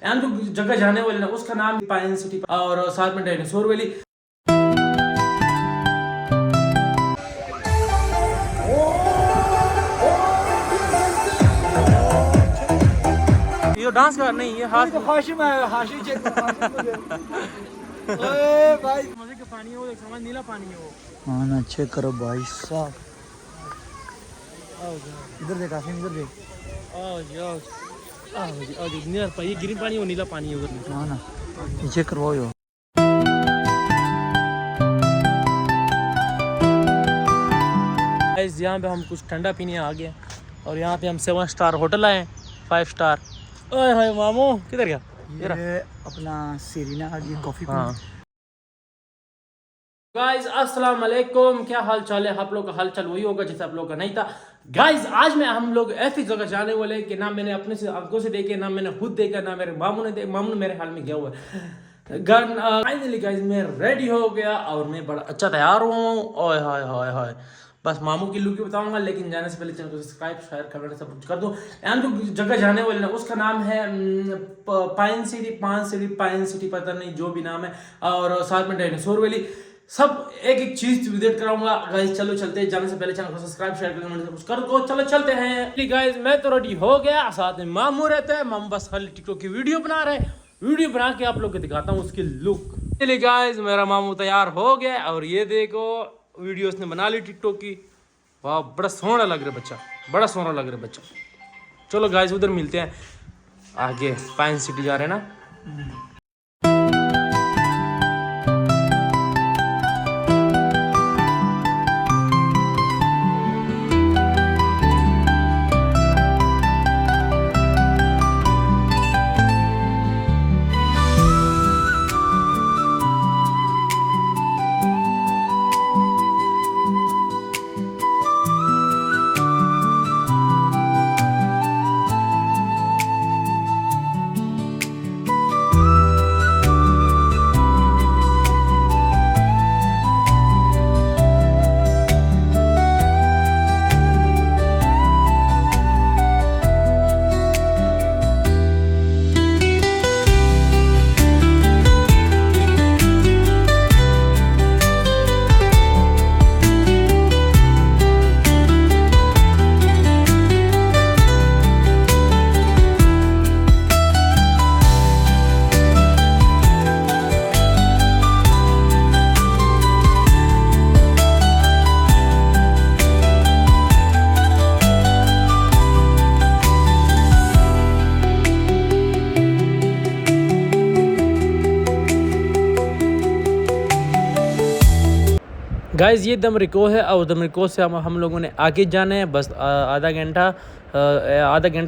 And जो जगह जाने वाले ना उसका नाम पाइन सिटी और साथ में डायनासोर वैली। ये डांस कर नहीं, ये हाथ तो हाशिम है, हाशिम चेक ओए भाई मजे का पानी है वो, समझ नीला पानी है वो। हाँ ना, चेक करो भाई साहब, इधर देख हाशिम, इधर देख। नीला पानी, ग्रीन पानी वो नीला पानी है उधर। हाँ ना, ये चेक करवाओ यो। गाइस यहाँ पे हम कुछ ठंडा पीने आ गए और यहाँ पे हम 7 स्टार होटल आए, 5 स्टार। ओए हाय मामू किधर गया? ये अपना सीरीना की कॉफी। हाँ गाइस अस्सलाम वालेकुम, क्या हाल चाल है आप लोग का? हाल चाल वही होगा जैसे आप लोग का नहीं था। गाइस आज मैं हम लोग ऐसी जगह जाने वाले हैं कि ना मैंने अपने से आंखों से देखे, ना मैंने खुद देखा, ना मेरे मामू ने मेरे हाल में गया हुआ है। फाइनली गाइस मैं रेडी हो गया और मैं बड़ा अच्छा तैयार हुआ हूँ। ओए हाय हाय हाय, बस मामू की लुक ही बताऊंगा, लेकिन जाने से पहले चैनल को सब्सक्राइब शेयर कमेंट सब कुछ कर दो। एंड जो जगह जाने वाले ना उसका नाम है पाइन सिटी, पता नहीं जो भी नाम है, और साथ में डायनासोर वैली। सब एक एक चीज विजिट कराऊंगा गाइस। चलो चलते हैं, जाने से पहले चैनल को सब्सक्राइब शेयर कमेंट सब कुछ कर दो। चलो चलते हैं गाइस। मैं तो रेडी हो गया, साथ में मामू रहते हैं। मामू बस खाली टिकटॉक की वीडियो बना रहे हैं, वीडियो बना के आप लोग को दिखाता हूँ उसकी लुक। चलिए गाइस मेरा मामू तैयार हो गया और ये देखो वीडियो उसने बना ली टिकटॉक की। वाह बड़ा सोहना लग रहा बच्चा, बड़ा सोहना लग रहा बच्चा। चलो गाइस उधर मिलते हैं आगे, पाइन सिटी जा रहे हैं ना। गाइस ये दमरिको है और दमरिको से हम लोगों ने आगे जाना है। बस आधा घंटा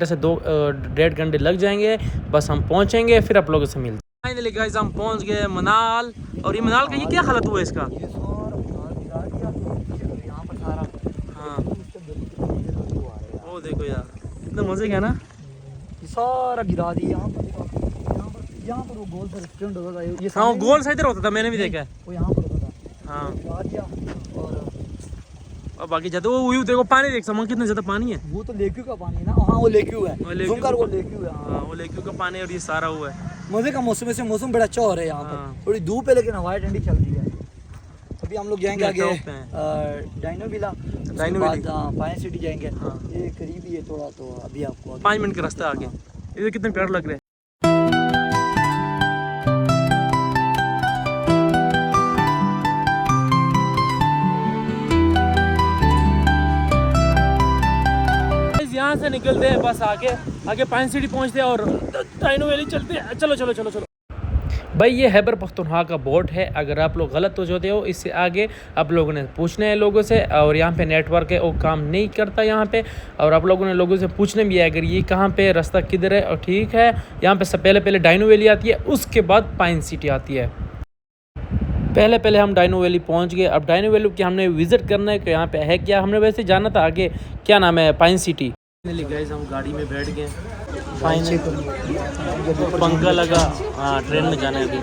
से 1.5 घंटे लग जाएंगे, बस हम पहुंचेंगे फिर आप लोगों से मिलते हैं। फाइनली गाइस हम पहुंच गए मनाल। और ये मनाल का ये क्या हालत हुआ है इसका? हाँ वो देखो यार कितना मजे का ना, सारा गिरा दिया यहाँ पर वो गोल सा रेस्टोरेंट होता था। ये हाँ गोल सा इधर होता था, मैंने भी देखा है। वो यहाँ पर होता था। हाँ गिरा दिया और बाकी जाते वो देखो पानी देख समा कितना ज्यादा पानी है। वो तो लेक्यू का पानी है ना। हाँ वो लेक्यू है, वो लेक्यू वो लेक्यू है। हाँ वो लेक्यू का पानी और ये सारा हुआ है। मजे का मौसम है, से मौसम बड़ा अच्छा हो रहा है यहाँ पर। थोड़ी धूप है लेकिन हवाएं ठंडी चल रही है। अभी हम लोग जाएंगे आगे डायनो विला, पाइन सिटी जाएंगे। ये करीब ही है थोड़ा, तो अभी आपको 5 मिनट का रास्ता आगे। ये कितने प्यार लग रहे हैं। यहाँ से निकलते हैं बस आगे पाइन सिटी पहुँचते हैं और डायनो वैली चलते हैं। चलो चलो चलो चलो भाई, ये खैबर पख्तूनख्वा का बोर्ड है। अगर आप लोग गलत हो जाते हो इससे आगे आप लोगों ने पूछना है लोगों से। और यहाँ पे नेटवर्क है वो काम नहीं करता यहाँ पे, और आप लोगों ने लोगों से पूछना भी है अगर ये कहाँ पे रास्ता किधर है। और ठीक है, यहाँ पे सब पहले डायनो वैली आती है, उसके बाद पाइन सिटी आती है। पहले हम डायनो वैली पहुँच गए। अब डायनो वैली की हमने विजिट करना है कि यहाँ पे है क्या। हमने वैसे जाना था आगे, क्या नाम है, पाइन सिटी। गाइस हम गाड़ी में बैठ गए, पंखा लगा। हाँ ट्रेन में जाना है अभी।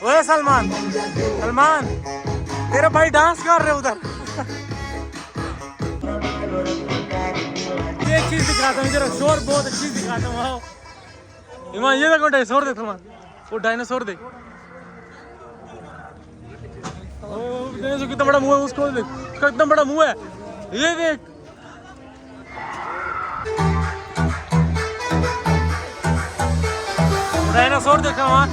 ओए सलमान, सलमान तेरे भाई डांस कर रहे उधर। ये चीज दिखाता हूँ, जरा शोर बहुत अच्छी दिखाता हूँ। आओ ईमान, ये देखो डायनासोर देख सलमान, वो डायनासोर देख। डायनासोर कितना बड़ा मुंह है, उसको देख, उसका कितना बड़ा मुंह है, ये देख। डायनासोर देखा वहाँ।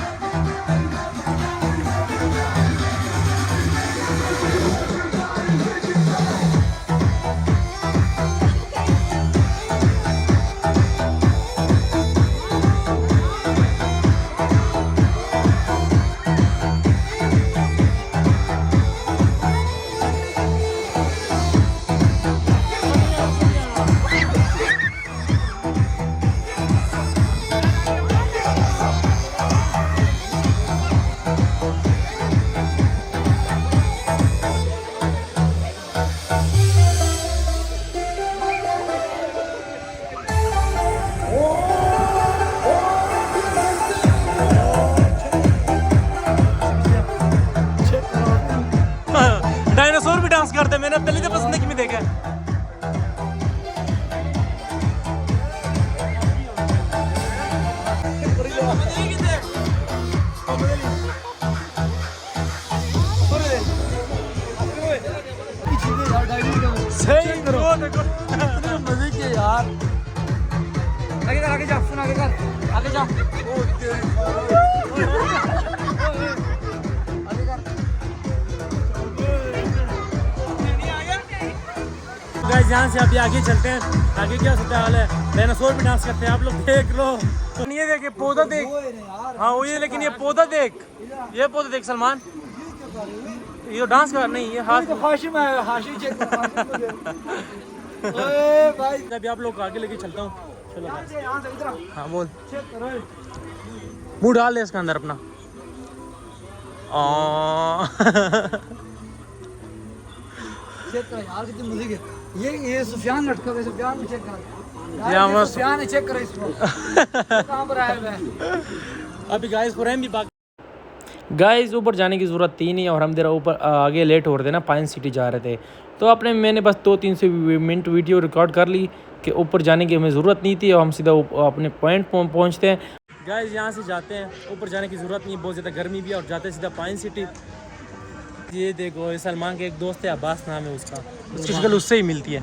डायनासोर भी डांस करते, मैंने पहले तो जिंदगी में देखा है। सही करो, मजे के यार। आगे जा, सुन आगे कर, आगे जा। गाइस यहाँ से अभी आगे चलते हैं, आगे क्या सोचा हाल है। डायनासोर भी डांस करते हैं, आप लोग देख लो। ये देख, ये पौधा देख, हाँ वो ये, लेकिन ये पौधा देख, ये पौधा देख सलमान, ये तो डांस कर नहीं, ये हाथ तो हाशिम है, हाशिम चेक कर। ओए भाई, अभी आप लोग आगे लेके चलता हूँ। चलो यहाँ से इधर हाँ बोल, चेक करो। मुंह डाल दे इसके अंदर अपना। चेक कर यार, कितनी मजे के। ये सुफियान लटका है, सुफियान में चेक कर यहाँ यार, बस- सुफियान है, चेक करो इसको। कहाँ पर आया हुआ है? अभी गाइस फुरैम भी बाकी। गाइस ऊपर जाने की ज़रूरत थी नहीं, और हम देर ऊपर आगे लेट हो रहे थे ना, पाइन सिटी जा रहे थे, तो मैंने बस 2-3 मिनट वीडियो रिकॉर्ड कर ली कि ऊपर जाने की हमें ज़रूरत नहीं थी, और हम सीधा अपने पॉइंट पहुंचते हैं। गाइस यहाँ से जाते हैं, ऊपर जाने की ज़रूरत नहीं, बहुत ज़्यादा गर्मी भी है, और जाते हैं सीधा पाइन सिटी। ये देखो, ये सलमान के एक दोस्त है, अब्बास नाम है उसका, उसकी शक्ल उससे ही मिलती है,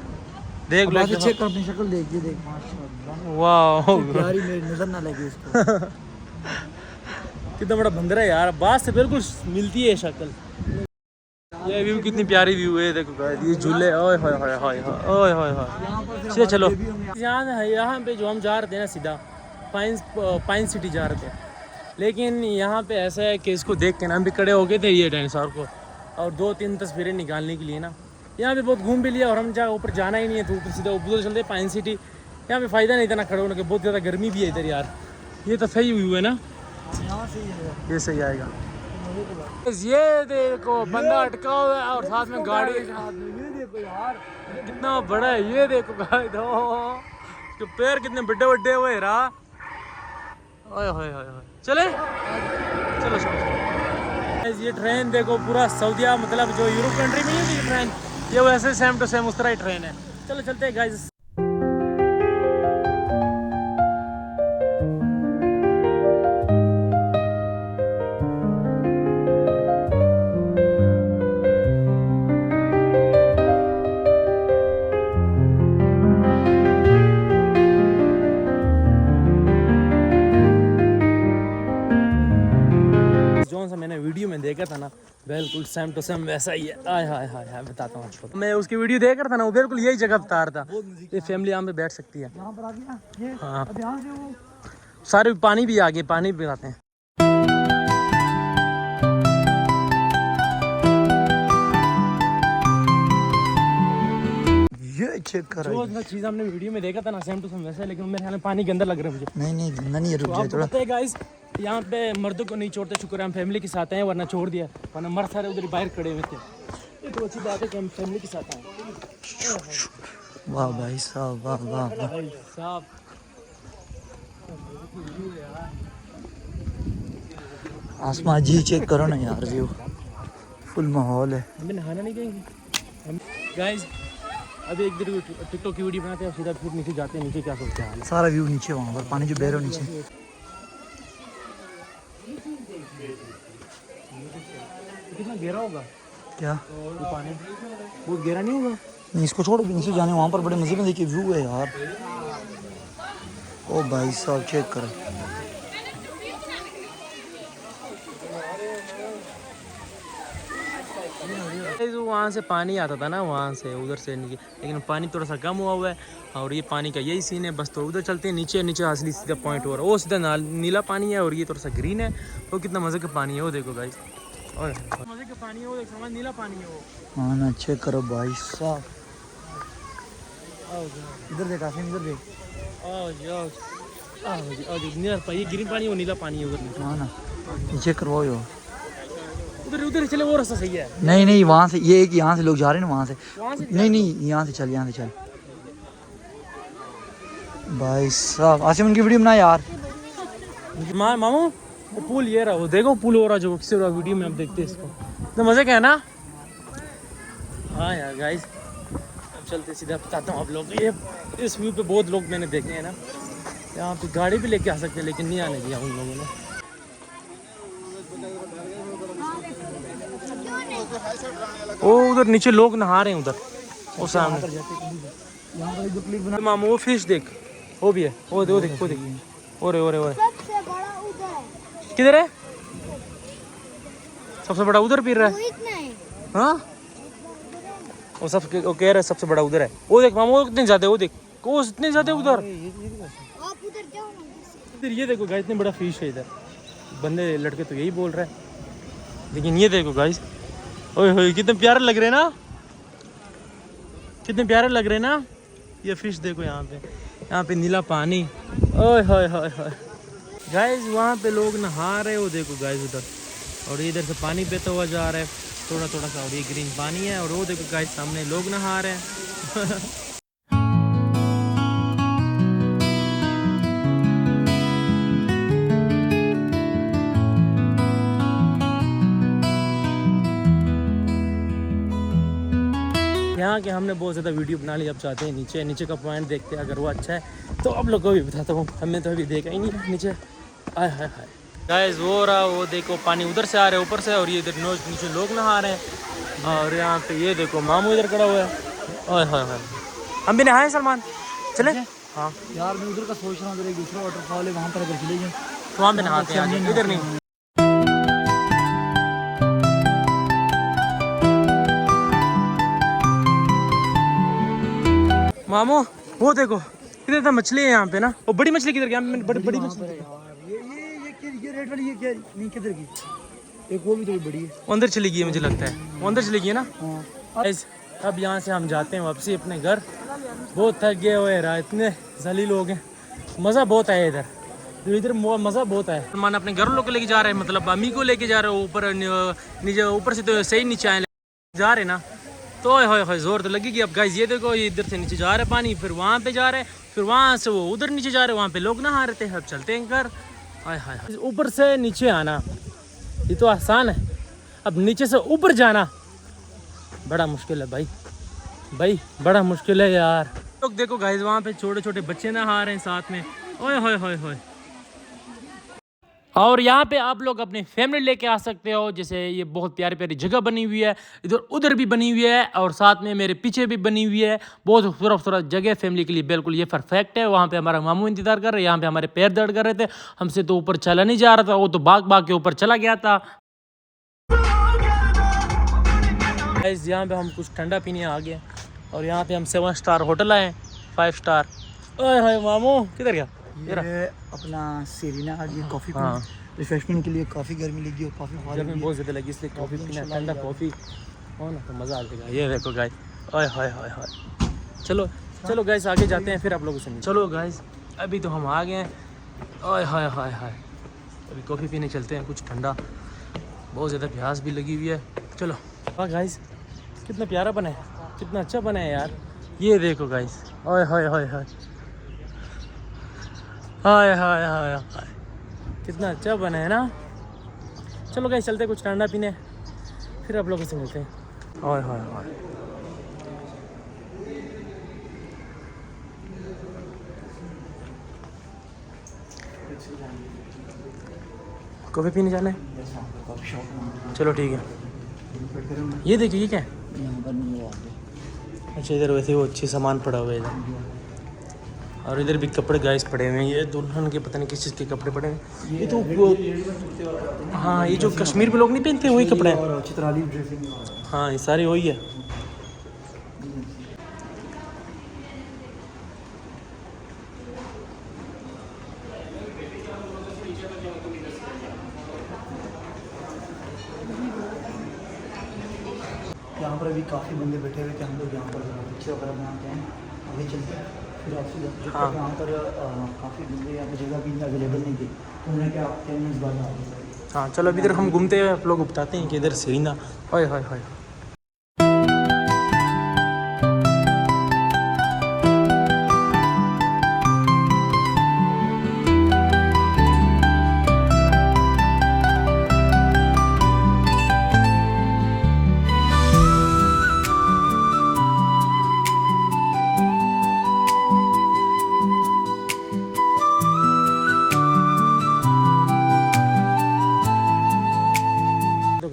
देख लो। चेक कर अपनी शक्ल, देख ये देख, माशाल्लाह वाह प्यारी, मेरी नजर ना लगे इसको। कितना बड़ा बंदर है यार, अब्बास से बिल्कुल मिलती है शक्ल। ये व्यू कितनी प्यारी व्यू है, देखो गाइस, ये झूले, ओए होए होए होए होए होए होए। चलिए चलो, यहाँ पे जो हम जा रहे थे ना, सीधा पाइन सिटी जा रहे थे, लेकिन यहाँ पे ऐसा है कि इसको देख के ना हम भी खड़े हो गए थे ये डायनासोर को, और 2-3 तस्वीरें निकालने के लिए ना, यहाँ पे बहुत घूम भी लिया, और हम ऊपर जाना ही नहीं है, तो ऊपर सीधा ऊपर चलते पाइन सिटी। यहाँ पे फ़ायदा नहीं था ना खड़े होने के, बहुत ज़्यादा गर्मी भी है इधर यार। ये तो सही व्यू है ना, ये सही आएगा। ये देखो बंदा अटका हुआ है, और साथ में गाड़ी, ये देखो यार, कितना बड़ा है, ये देखो गाइस, इसके पैर कितने बड़े बड़े हुए रहा। ओए होए होए होए, चले चलो चलो। ये ट्रेन देखो, पूरा सऊदीया, मतलब जो यूरोप कंट्री में नहीं होती ट्रेन, ये वैसे सेम टू सेम उस तरह ही ट्रेन है। चलो चलते हैं गाइस। मैंने वीडियो में देखा था ना, बिल्कुल सेम टू सेम वैसा ही है। आय हाय हाय हाय, बताता हूँ आपको, मैं उसकी वीडियो देख रहा था ना, वो बिल्कुल यही जगह बता रहा था। ये फैमिली यहाँ पे बैठ सकती है। यहाँ पर आ गया ये, हाँ, अब यहाँ से वो सारे पानी भी आ गए, पानी भी पिलाते हैं। ये चेक कर, जो चीज़ हमने वीडियो में देखा था ना, सेम टू सेम वैसा है, लेकिन मेरे ख्याल में पानी के अंदर लग रहा है मुझे। नहीं गंदा नहीं है, रुक जाए थोड़ा। पता है गाइस, यहाँ पे मर्दों को नहीं छोड़ते, शुक्र है हम फैमिली के साथ हैं, वरना छोड़ दिया, वरना मर्द सारे उधर बाहर खड़े हुए थे। ये तो अच्छी बात है कि हम फैमिली के साथ आए। वाह भाई साहब, वाह वाह वाह। भाई साहब, आसमान जी चेक करो ना यार, व्यू फुल माहौल है। हमें नहाना नहीं कहेंगे हम गाइस। अभी एक दिन टिकटॉक की वीडियो बनाते हैं, सीधा फिर नीचे जाते हैं। नीचे क्या सोचते हैं? सारा व्यू नीचे, वहाँ पर पानी जो बह रहा है नीचे। कितना गहरा होगा क्या ये पानी? बहुत गहरा नहीं होगा? नहीं, इसको छोड़ो, नीचे जाने वहाँ पर बड़े मजे में देखिए व्यू है यार। ओ भाई साहब चेक करो। जो वहाँ से पानी आता था ना, वहाँ से उधर से नीचे, लेकिन पानी थोड़ा सा कम हुआ है। और ये पानी का यही सीन है बस। तो उधर चलते हैं नीचे। नीचे असली सीधा पॉइंट हो रहा है, वो सीधा नीला पानी है और ये थोड़ा सा ग्रीन है। वो कितना मज़े का पानी है वो देखो गाइस। और मज़े का पानी है वो, एक नीला पानी है वो। हाँ ना, चेक करो भाई साहब। इधर देख आसिम, इधर देख। ये ग्रीन पानी है, वो नीला पानी है उधर। हाँ ना, चेक करवाओ यो। उधर उधर चले, वो रास्ता सही है। नहीं नहीं, वहाँ से ये एक, यहाँ से लोग जा रहे हैं ना, वहाँ से नहीं नहीं, यहाँ से चल, यहाँ से चल। भाई साहब आसिम उनकी वीडियो बना यार। मामू वो पुल ये रहा, वो देखो पुल हो रहा जो किसी रहा वीडियो में आप देखते हैं इसको। तो मज़े का है ना? हाँ यार गाइस, अब चलते सीधा बताता हूँ आप लोग। ये इस व्यू पे बहुत लोग मैंने देखे हैं ना, यहाँ पे गाड़ी भी लेके आ सकते हैं, लेकिन नहीं आने दिया उन लोगों ने। ओ उधर नीचे लोग नहा रहे हैं उधर, वो सामने। मामू वो फिश देख, वो भी है, वो देख, वो देख। ओरे ओरे ओरे, सबसे बड़ा उधर किधर है? सबसे बड़ा उधर पी रहा है। है। हाँ वो सब वो कह रहा है सबसे बड़ा उधर है। वो देख मामू, वो कितने ज्यादा, वो देख वो इतने ज्यादा उधर। आप उधर जाओ ना। इधर ये देखो गाइस, इतने बड़ा फिश है इधर। बंदे लड़के तो यही बोल रहे हैं, लेकिन ये देखो गाइस, ओए होए कितने प्यारे लग रहे हैं ना, कितने प्यारे लग रहे हैं ना। ये फिश देखो यहाँ पे नीला पानी। ओए होए होए होए गाइस, वहाँ पे लोग नहा रहे हो देखो गाइस उधर। और इधर से पानी बहता हुआ जा रहा है थोड़ा थोड़ा सा, और ये ग्रीन पानी है। और वो देखो गाइस सामने लोग नहा रहे हैं। यहाँ के हमने बहुत ज़्यादा वीडियो बना ली। अब चाहते हैं नीचे का पॉइंट देखते हैं, अगर वो अच्छा है तो आप लोग को भी बताता हूँ। हमने तो अभी देखा ही नहीं है नीचे। आय हाय हाय गाइस, वो रहा, वो देखो पानी उधर से आ रहा है ऊपर से, और ये इधर नीचे लोग नहा रहे हैं। और यहाँ पे ये देखो मामू इधर खड़ा हुआ है। आय हाय हाय, हम भी नहाए सलमान, चले? हाँ यार मैं उधर का सोच रहा हूँ, उधर एक दूसरा वाटरफॉल है, वहाँ पर अगर चले जाएं तो वहाँ पे नहाते हैं, इधर नहीं। मामू वो देखो किधर था मछली है यहाँ पे ना, वो बड़ी मछली किधर गया? बड़ी मछली ये रेड वाली, ये क्या नहीं, किधर की? एक वो भी तो बड़ी है, वो अंदर चली गई है मुझे लगता है, वो अंदर चली गई है ना। गाइस अब यहाँ से हम जाते हैं वापसी अपने घर। बहुत थक गए हुए रहा, इतने जलील लोग हैं। मज़ा बहुत आया इधर, इधर मज़ा बहुत आया। सलमान अपने घर लोग को लेके जा रहे हैं, मतलब अम्मी को लेके जा रहे हैं ऊपर नीचे। ऊपर से तो सही नीचे आए जा रहे ना, तो होए जोर तो लगेगी। अब गाइस ये देखो, ये इधर से नीचे जा रहा है पानी, फिर वहाँ पे जा रहे हैं, फिर वहाँ से वो उधर नीचे जा रहे हैं, वहाँ पे लोग नहा रहे थे। अब चलते हैं घर। हाय हाय, ऊपर से नीचे आना ये तो आसान है, अब नीचे से ऊपर जाना बड़ा मुश्किल है भाई बड़ा मुश्किल है यार। लोग देखो गाइस, वहाँ पे छोटे छोटे बच्चे नहा रहे हैं साथ में। ओए होए होए होए। और यहाँ पे आप लोग अपनी फैमिली लेके आ सकते हो। जैसे ये बहुत प्यारी प्यारी जगह बनी हुई है, इधर उधर भी बनी हुई है, और साथ में मेरे पीछे भी बनी हुई है। बहुत खूबसूरत जगह फैमिली के लिए, बिल्कुल ये परफेक्ट है। वहाँ पे हमारा मामू इंतजार कर रहे हैं, यहाँ पे हमारे पैर दर्द कर रहे थे, हमसे तो ऊपर चला नहीं जा रहा था, वो तो भाग के ऊपर चला गया था। यहाँ पे हम कुछ ठंडा पीने आ गए, और यहाँ पे हम 7 स्टार होटल आए, 5 स्टार। ओए मामू किधर गया? ये अपना सेरिना आ गई कॉफ़ी पीना, रिफ्रेशमेंट के लिए। काफ़ी गर्मी लगी और काफ़ी गर्मी बहुत ज़्यादा लगी, इसलिए कॉफ़ी पीना, ठंडा कॉफ़ी हो ना तो मज़ा आ जाएगा। ये देखो गाइस, ओए हाय हाय हाय। चलो गाइस आगे जाते हैं, फिर आप लोगों से। चलो गाइस अभी तो हम आ गए हैं। ओए हाय हाय हाय, अभी कॉफ़ी पीने चलते हैं, कुछ ठंडा। बहुत ज़्यादा प्यास भी लगी हुई है। चलो। हाँ गाइस, कितना प्यारा बना है, कितना अच्छा बना है यार। ये देखो गाइस, ओए हाय हाय हाय हाय हाय हाय हाय, कितना अच्छा बना है ना। चलो गाइस चलते कुछ ठंडा पीने, फिर आप लोगों से मिलते हैं। हाय हाय हाय, कॉफ़ी पीने जाना है? चलो ठीक है। ये देखिए ये क्या है? अच्छा इधर वैसे वो अच्छे सामान पड़ा हुआ है इधर, और इधर भी कपड़े गाइस पड़े हुए हैं। ये दुल्हन के पता नहीं किस चीज़ के कपड़े पड़े हैं। ये तो वो हाँ ये जो कश्मीर में लोग नहीं पहनते वही कपड़े हैं। हाँ ये सारे वही है। यहाँ पर अभी काफ़ी बंदे बैठे हुए थे, हम लोग यहाँ पर पिक्चर वगैरह बनाते हैं, आगे चलते हैं फिर आपसे। हाँ। यहाँ पर काफ़ी बंदे यहाँ पर जगह भी अवेलेबल नहीं थी, तो उन्हें क्या 10 मिनट बाद आ गए। हाँ चलो अभी इधर हम घूमते हुए आप लोग बताते हैं कि इधर सीना हाय हाय हाय।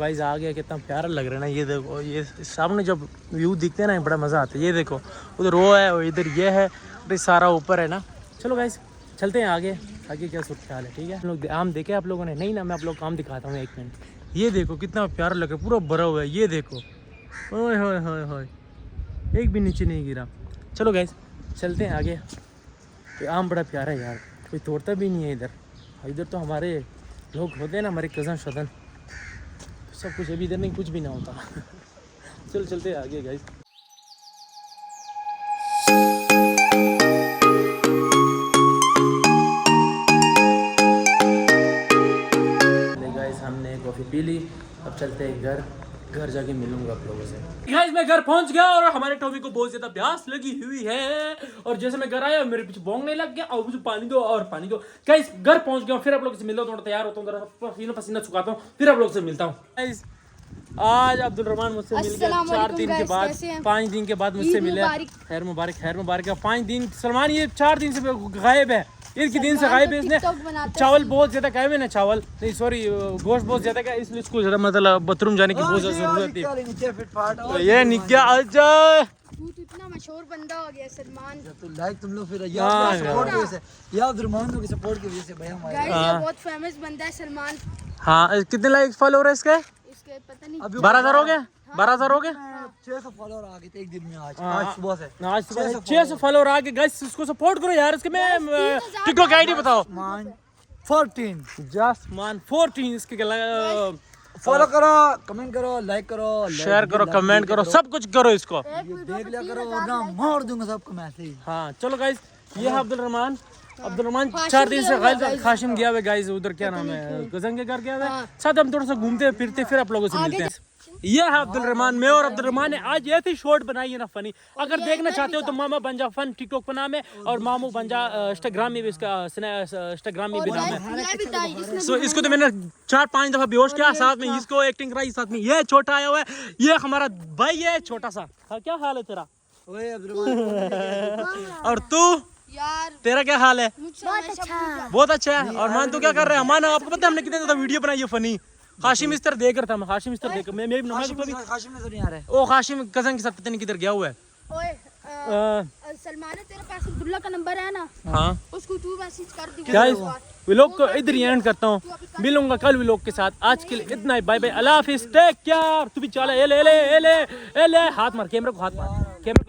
गाइस आ गया, कितना प्यारा लग रहा है ना। ये देखो ये सामने जब व्यू दिखते हैं ना बड़ा मज़ा आता है। ये देखो उधर वो है और इधर ये है, तो सारा ऊपर है ना। चलो गाइस चलते हैं आगे, आगे क्या सूरत हाल है। ठीक है हम लोग आम देखे आप लोगों ने? नहीं ना, मैं आप लोग को आम दिखाता हूँ 1 मिनट। ये देखो कितना प्यारा लग रहा है, पूरा भरा हुआ है। ये देखो ओए होए होए होए, एक भी नीचे नहीं गिरा। चलो गाइस चलते हैं आगे। ये आम बड़ा प्यारा है यार, कोई तोड़ता भी नहीं है इधर। इधर तो हमारे लोग होते हैं ना, हमारे कज़न शदन, सब कुछ। अभी इधर नहीं कुछ भी ना होता। चल चलते आगे गाइस। गाइस हमने कॉफ़ी पी ली, अब चलते हैं घर जाके मिलूंगा आप लोगों से। गाइस मैं घर पहुंच गया और हमारे टॉमी को बहुत ज्यादा प्यास लगी हुई है, और जैसे मैं घर आया मेरे पीछे भौंकने लग गया और मुझे पानी दो और पानी दो। गाइस घर पहुंच गया, फिर आप लोगों से मिलता हूँ, थोड़ा तैयार होता हूँ, पसीना पसीना सुखाता हूँ, फिर आप लोगों से मिलता हूँ। गाइस आज अब्दुल रहमान मुझसे मिल गया 4 दिन के बाद, 5 दिन के बाद मुझसे मिले। खैर मुबारक 5 दिन। सलमान ये 4 दिन से गायब है, ईद के दिन से गायब है। इसने चावल बहुत ज्यादा खाए हुए ना, चावल नहीं सॉरी गोश्त बहुत ज्यादा खाया, इसलिए इसको ज्यादा मतलब बाथरूम जाने की बहुत ज्यादा जरूरत थी। ये निक्या अच्छा तू तो इतना मशहूर बंदा हो गया सलमान। तो लाइक तुम लोग फिर यार सपोर्ट की वजह से, या अब्दुल रहमान लोग की सपोर्ट की वजह से भाई हमारे गाइस ये बहुत फेमस बंदा है सलमान। हाँ कितने लाइक फॉलोअर है इसके? इसके पता नहीं 12,000 हो गए। 12,000 हो गए। 600 फॉलोअर आ गए थे एक दिन में। आज सुबह से आज 600 फॉलोअर आ गए। गाइस इसको सपोर्ट करो यार। इसके मैं टिकटॉक आईडी बताओ। मान 14 जस्ट मान 14 इसके फॉलो करो, कमेंट करो, लाइक करो, शेयर करो, कमेंट करो, सब कुछ करो इसको। देख लिया करो वरना मार दूंगा सबको मैं ऐसे ही। हाँ चलो गाइस ये है अब्दुल रहमान 4 दिन से गाइस खाशिम गया हुआ गाइस, उधर क्या नाम है कज़न के घर गया हुआ है। साथ हम थोड़ा सा घूमते फिरते फिर आप लोगों से मिलते हैं। ये है अब्दुल रहमान। मैं और अब्दुल रहमान ने आज ऐसी शॉर्ट बनाई है ना फनी। अगर देखना चाहते हो तो मामा बंजा फन टिकटॉक पर नाम है, और मामू बंजा इंस्टाग्राम में भी, इसका इंस्टाग्राम में भी नाम है। सो इसको तो मैंने 4-5 दफा बेहोश किया, साथ में इसको एक्टिंग कराई, साथ में ये छोटा आया हुआ है, ये हमारा भाई है छोटा सा। क्या हाल है तेरा? ओए अब्दुल रहमान और तू यार तेरा क्या हाल है? बहुत अच्छा है। और मान तू क्या कर रहा है? मान आपको पता है हमने कितने ज्यादा वीडियो बनाई है फनी। हाशिम इस तरह देख रहा था, मैं हाशिम इस तरह देख मैं हाशिम नजर नहीं आ रहा है। ओ हाशिम कज़न के साथ पता नहीं किधर गया हुआ है। ओए सलमान है तेरे पास अब्दुल्ला का नंबर है ना? हाँ उसको तू मैसेज कर दी। गाइस व्लॉग को इधर ही एंड करता हूँ, मिलूंगा कल व्लॉग के साथ। आज के लिए इतना ही, बाय बाय, अल्लाह हाफिज, टेक केयर। तू भी चला, ए ले हाथ मार कैमरा को, हाथ मार कैमरा को।